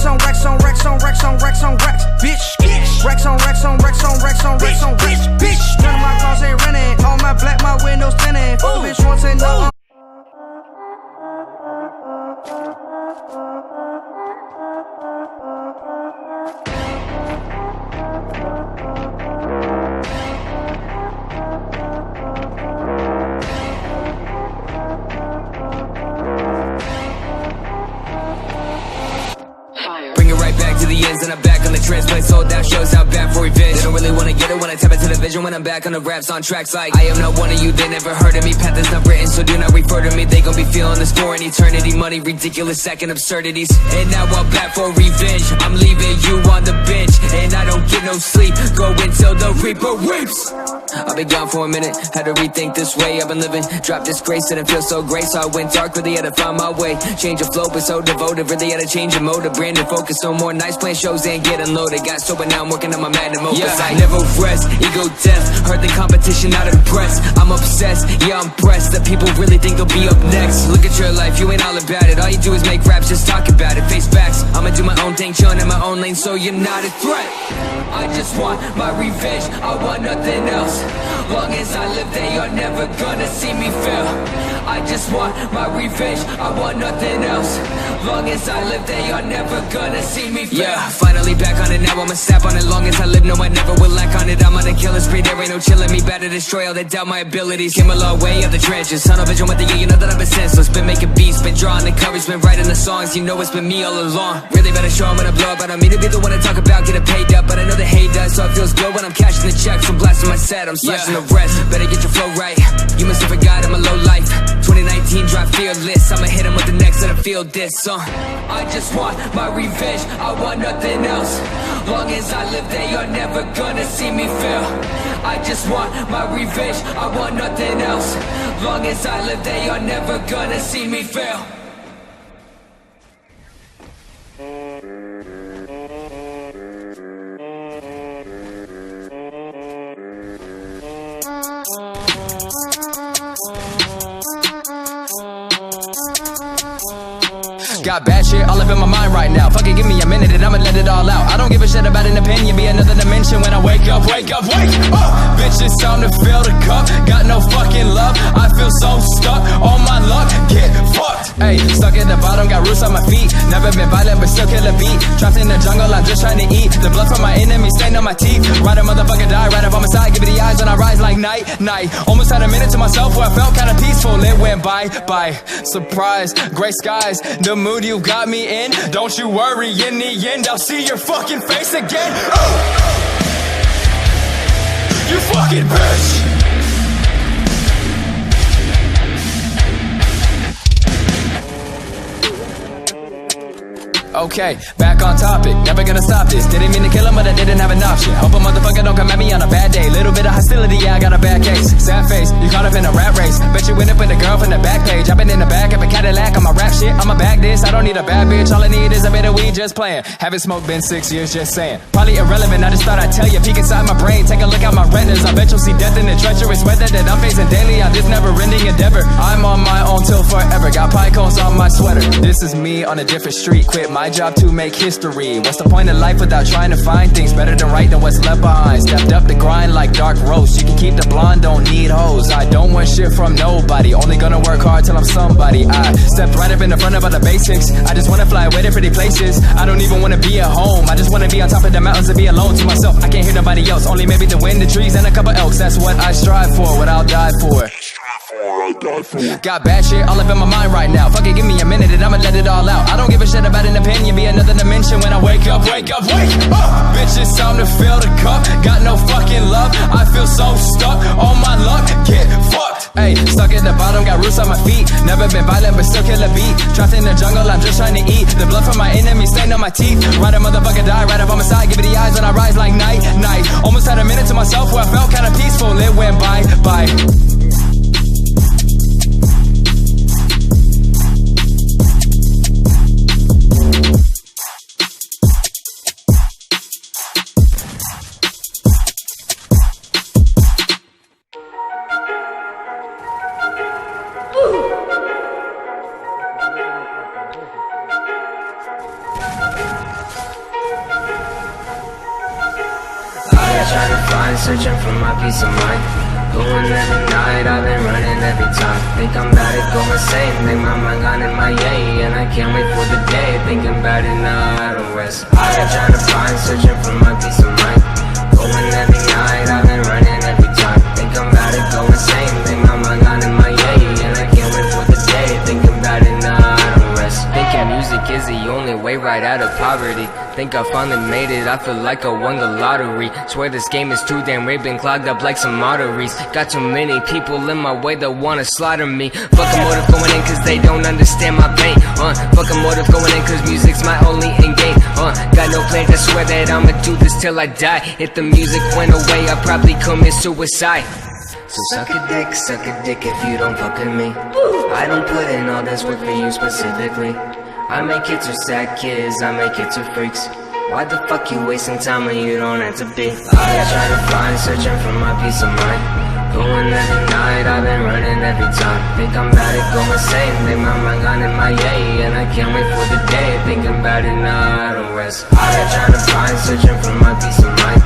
Racks on racks on racks on racks on racks on racks, bitch. Racks on racks on racks on racks on racks on racks, bitch. None of my cars ain't renting. All my black, my windows tinted. Fuck a bitch once and no. And I'm back on the transplant, sold out shows out back for revenge. They don't really wanna get it when I tap into the vision. When I'm back on the raps on tracks like I am not one of you, they never heard of me. Path is not written, so do not refer to me. They gon' be feeling the score in eternity. Money, ridiculous, second absurdities. And now I'm back for revenge. I'm leaving you on the bench, and I don't get no sleep. Go until the Reaper weeps. I've been gone for a minute, had to rethink this way I've been living. Dropped disgrace, didn't feel so great, so I went dark, really had to find my way. Change of flow, but so devoted, really had to change of mode. Branded focus, no more nice playing shows and getting loaded. Got sober, now I'm working on my magnum opus. I never rest, ego death, heard the competition, not impressed. I'm obsessed, yeah I'm pressed, that people really think they'll be up next. Look at your life, you ain't all about it. All you do is make raps, just talk about it. Face facts, I'ma do my own thing, chillin' in my own lane, so you're not a threat. I just want my revenge, I want nothing else. Long as I live, they are never gonna see me fail. I just want my revenge, I want nothing else. Long as I live, they are never gonna see me fail. Yeah, finally back on it, now I'ma snap on it. Long as I live, no I never will lack on it. I'm on a killer spree, there ain't no chillin' me. Better destroy all that doubt my abilities. Came a long way of the trenches, tunnel vision with the year, you know that I've been senseless. Been making beats, been drawing the coverage, been writing the songs. You know it's been me all along. Really better show 'em when I blow up. I don't mean to be the one to talk about getting paid up, but I know the hate does, so it feels good when I'm cashing the checks. I'm blasting my set, I'm slashing the rest. Better get your flow right, you must have forgot I'm a low life. 2019 drive fearless, I'ma hit 'em with the next and I feel this song. I just want my revenge, I want nothing else. Long as I live, they are never gonna see me fail. I just want my revenge, I want nothing else. Long as I live, they are never gonna see me fail. Got bad shit all up in my mind right now. Fuck it, give me a minute and I'ma let it all out. I don't give a shit about an opinion, be another dimension when I wake up, wake up, wake up. Bitch, it's time to fill the cup. Got no fucking love, I feel so stuck. All my luck, get fucked. Ayy, stuck at the bottom, got roots on my feet. Never been violent, but still kill a beat. Trapped in the jungle, I'm just trying to eat. The blood from my enemies stain on my teeth. Ride a motherfucker die, right up on my side. Give it the eyes when I rise like night, night. Almost had a minute to myself where I felt kinda peaceful. It went by. Surprise, gray skies, the mood you got me in. Don't you worry, in the end I'll see your fucking face again. You fucking bitch. Okay, back on topic, never gonna stop this. Didn't mean to kill him, but I didn't have an option. Hope a motherfucker don't come at me on a bad day. Little bit of hostility, yeah, I got a bad case. Sad face, you caught up in a rat race. Bet you went up with a girl from the back page. I've been in the back of a Cadillac on my rap shit. I'ma back this, I don't need a bad bitch. All I need is a bit of weed, just playing. Haven't smoked, been 6 years, just saying. Probably irrelevant, I just thought I'd tell you. Peek inside my brain, take a look at my retinas. I bet you'll see death in the treacherous weather that I'm facing daily on this never-ending endeavor. I'm on my own till forever, got pie cones on my sweater. This is me on a different street, quit my job to make history. What's the point of life without trying to find things better than right than what's left behind? Stepped up the grind like dark roast. You can keep the blonde, don't need hoes. I don't want shit from nobody, only gonna work hard till I'm somebody. I stepped right up in the front of all the basics. I just wanna fly away to pretty places. I don't even wanna be at home, I just wanna be on top of the mountains and be alone to myself. I can't hear nobody else, only maybe the wind, the trees, and a couple elks. That's what I strive for, what I'll die for. Got bad shit all up in my mind right now. Fuck it, give me a minute and I'ma let it all out. I don't give a shit about an opinion, be another dimension when I wake up, wake up, wake up. Bitch, it's time to fill the cup. Got no fucking love, I feel so stuck. All my luck, get fucked. Ayy, stuck at the bottom, got roots on my feet. Never been violent, but still kill a beat. Trapped in the jungle, I'm just trying to eat. The blood from my enemies stain on my teeth. Ride a motherfucker die, right up on my side. Give it the eyes when I rise like night, night. Almost had a minute to myself where I felt kinda peaceful. It went by. trying to find, searching for my peace of mind. Going every night, I've been running every time. Think I'm about to go insane, think my mind gone in my yay. And I can't wait for the day, thinking about it now, I don't rest. I've been trying to find, searching for my peace of mind. Going every night, I've been running every time. Think I'm about to go insane, think my mind gone in my yay. And I can't wait for the day, thinking about it now, I don't rest. Thinking music is the only way right out of poverty. Think I finally made it, I feel like I won the lottery. Swear this game is too damn rigged, been clogged up like some arteries. Got too many people in my way that wanna slaughter me. Fuck a motive going in cause they don't understand my pain. Fuck a motive going in cause music's my only end game. Got no plans, I swear that I'ma do this till I die. If the music went away, I'd probably commit suicide. So suck a dick if you don't fuck with me. I don't put in all this work for you specifically. I make hits for sad kids, I make hits for freaks. Why the fuck you wasting time when you don't have to be? I've been trying to find, searching for my peace of mind. Going every night, I've been running every time. Think I'm about to go insane, think my mind gone in my yay. And I can't wait for the day, thinking about it now, I don't rest. I've been trying to find, searching for my peace of mind.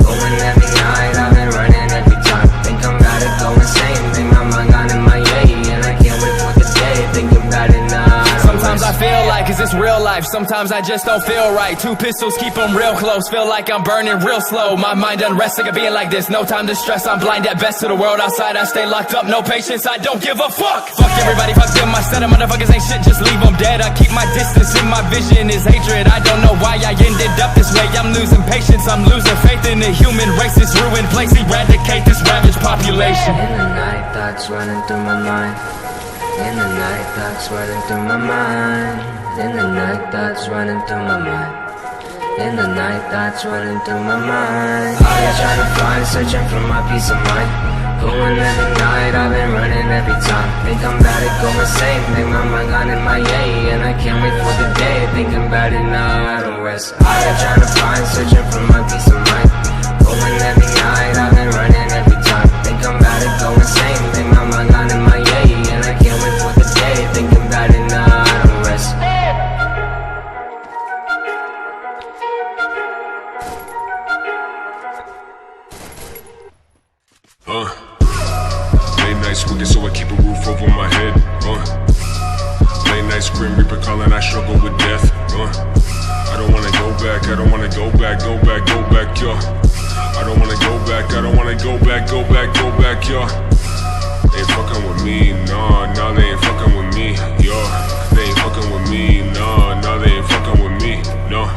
Going every night, I've been running every time. Think I'm about to go insane, think my mind gone in my yay. And I can't wait for the day, thinking about it now. Sometimes I feel like, is this real life? Sometimes I just don't feel right. 2 pistols, keep them real close. Feel like I'm burning real slow. My mind unrest, sick of being like this. No time to stress, I'm blind at best to the world outside. I stay locked up, no patience, I don't give a fuck. Fuck everybody, fuck them, I said them motherfuckers ain't shit, just leave them dead. I keep my distance and my vision is hatred. I don't know why I ended up this way. I'm losing patience, I'm losing faith in the human race. This ruined place, eradicate this ravaged population. In the night, thoughts running through my mind. In the night, thoughts running through my mind. In the night, thoughts running through my mind. In the night, thoughts running through my mind. I've been trying to find, searching for my peace of mind. Going every night, I've been running every time. Think I'm about to go insane, think my mind gone in my yay. And I can't wait for the day, thinking about it now, I don't rest. I've been trying to find, searching for my peace of mind. Going every night, I've been running every time. Think I'm about to go insane, think my mind gone in my yay. And I can't wait for the day, thinking about it now, I don't rest. Late nights wicked, so I keep a roof over my head. Late nights grim reaper calling, I struggle with death. I don't wanna go back, I don't wanna go back, yo. I don't wanna go back, I don't wanna go back, yo. They ain't fucking with me, nah, they ain't fucking with me, yo. They ain't fucking with me, nah, they ain't fucking with me, no.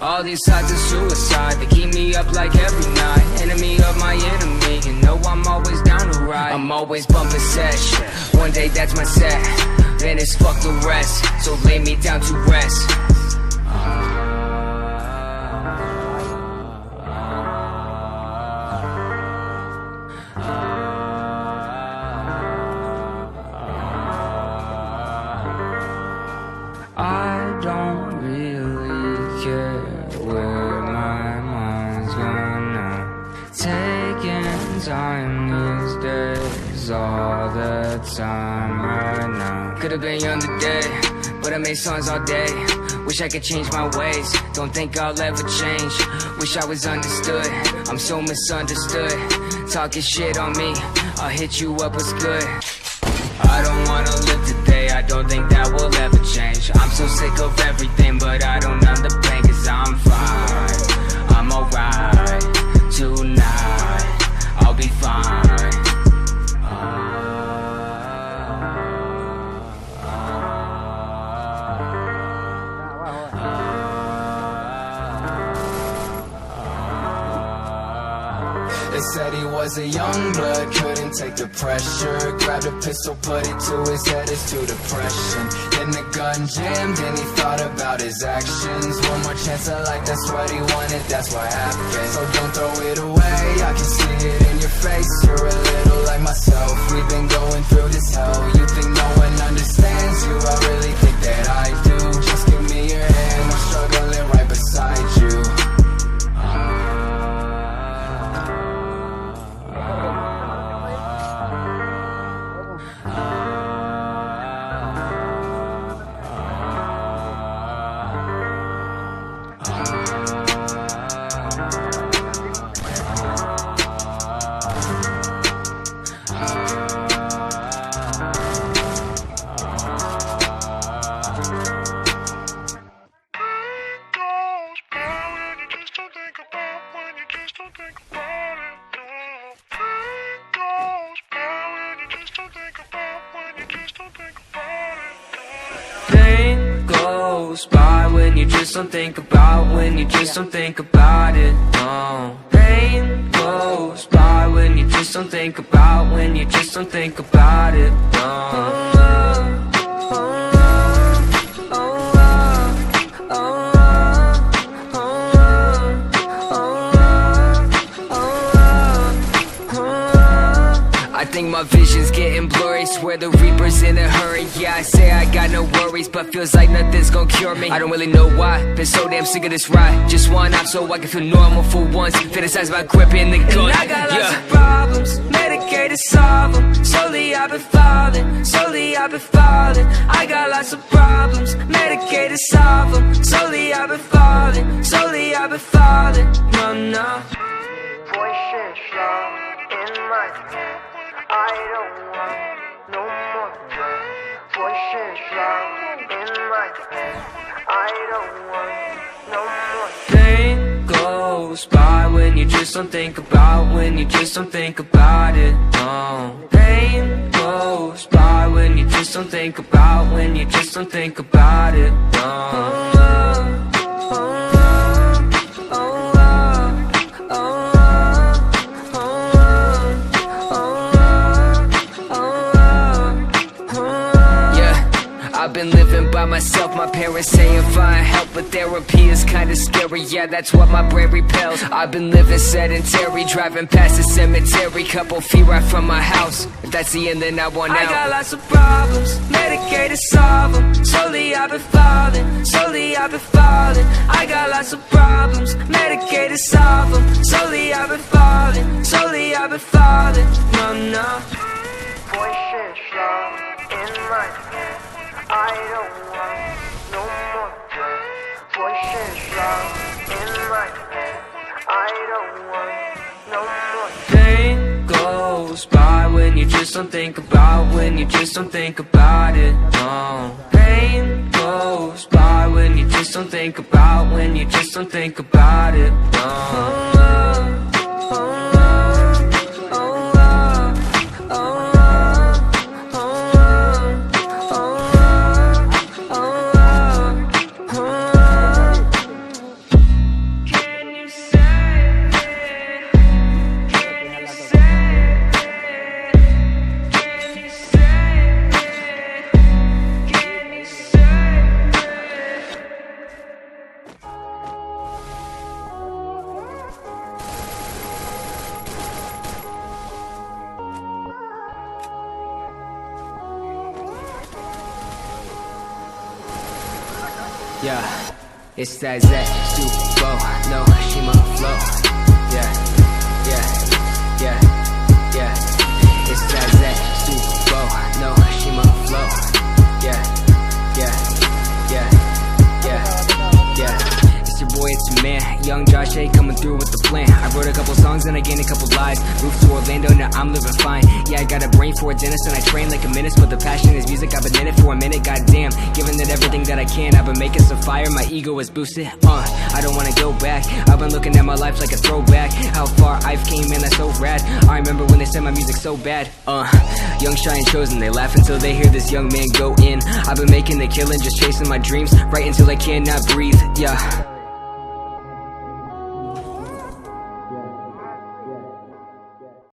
All these thoughts of suicide, they keep me up like every night. Enemy of my enemy, you know I'm always down to ride. I'm always bumping sesh, one day that's my set. Then it's fuck the rest, so lay me down to rest. I don't really care where my mind's gone now. Taking time these days, all the time right now. Could've been young today, but I made songs all day. Wish I could change my ways, don't think I'll ever change. Wish I was understood, I'm so misunderstood. Talking shit on me, I'll hit you up, what's good? I don't wanna live today, I don't think that will ever change. I'm so sick of everything, but I don't numb the pain. Cause I'm fine, I'm alright. Tonight, I'll be fine. They said he was a young blood, couldn't take the pressure. Grabbed a pistol, put it to his head, it's too depression. Then the gun jammed and he thought about his actions. One more chance at life, that's what he wanted, that's what happened. So don't throw it away, I can see it in your face. You're a little like myself, we've been going through this hell. You think no one understands you, I really think that I do. Just give me your hand, I'm struggling right beside you. Pain goes by when you just don't think about, when you just don't think about it, no. Pain goes by when you just don't think about, when you just don't think about it, no. I think my vision's getting blurry, swear the Reaper's in a hurry. Yeah, I say I got no worries, but feels like nothing's gonna cure me. I don't really know why, been so damn sick of this ride. Just one out so I can feel normal for once. Fantasize about gripping the gun. And I got lots of problems, medicated, solve them. Slowly I've been falling, slowly I've been falling. I got lots of problems, medicated, solve them. Slowly I've been falling, slowly I've been falling. No, no. Voices loud in my head. I don't want no more pain. Voices loud in my head. I don't want no more Pain goes by when you just don't think about, when you just don't think about it, no. Pain goes by when you just don't think about, when you just don't think about it, no. I've been living by myself, my parents saying find help, but therapy is kinda scary, yeah, that's what my brain repels. I've been living sedentary, driving past the cemetery, couple feet right from my house. If that's the end, then I want out. I got lots of problems, medicated, solve them. Slowly I've been falling, slowly I've been falling. I got lots of problems, medicated, solve them. Slowly I've been falling, slowly I've been falling. No, no. voices loud in my head. I don't want no more pain. Voices loud in my head. I don't want no more Pain goes by when you just don't think about, when you just don't think about it, no. Pain goes by when you just don't think about, when you just don't think about it, no. Yeah, it's that Super no, she my flow. Yeah, yeah, yeah, yeah. It's that Super no, she my flow. Yeah, yeah, yeah, yeah, yeah. It's your boy, it's your man, Young Josh A coming through with the plan. I wrote a couple songs and I gained a couple lives. Moved to Orlando, now I'm living fine. Yeah, I got a brain for a dentist and I train like a menace, but the passion is music. I've been in it for a minute, goddamn. Giving it everything that I can. I've been making some fire, my ego is boosted. I don't wanna go back. I've been looking at my life like a throwback. How far I've came, man, that's so rad. I remember when they said my music so bad. Young, shy, and chosen. They laugh until they hear this young man go in. I've been making the killing, just chasing my dreams, right until I cannot breathe. Yeah.